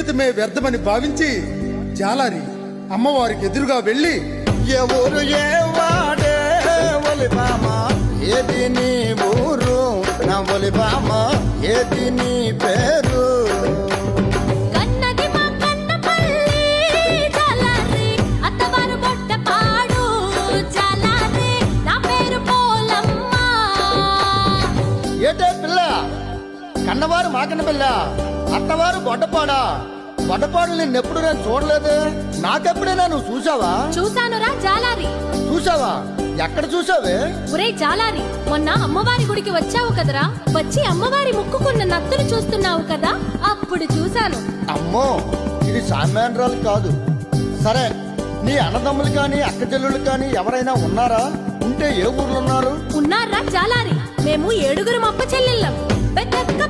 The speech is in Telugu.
జీవితమే వ్యర్థమని భావించి జాలారి అమ్మవారికి ఎదురుగా వెళ్ళి, ఎవరు ఏ వాడే ఒలిబామ, ఏది నీ ఊరు నా ఒలిబామ, ఏది నీ పేరు? కన్నది మా కన్నపల్లి జాలారి, అత్తవారు బొట్టపాడు జాలారి, నా పేరు పోలమ్మ. ఏటే పిల్ల, కన్నవారు మాకన్న పిల్ల, అత్తవారు బొడ్డపాడా? బొడ్డపాడు నిన్నెప్పుడు నేను చూడలేదు. నాకెప్పుడైనా నువ్వు చూసావా? చూశానురా జాలారి. చూసావా? ఎక్కడ చూసావే? ఒరే జాలారి, మొన్న అమ్మవారి గుడికి వచ్చావు కదరా, వచ్చి అమ్మవారి ముక్కుకున్న నత్తులు చూస్తున్నావు కదా, అప్పుడు చూశాను. అమ్మో, ఇది సామాన్యురాలు కాదు. సరే, నీ అన్నదమ్ములు కానీ అక్క చెల్లెళ్ళు కానీ ఎవరైనా ఉన్నారా? ఉంటే ఏ ఊర్లో ఉన్నారు? ఉన్నారా జాలారి, మేము 7 అప్ప చెల్లెళ్ళం. పెద్దక్క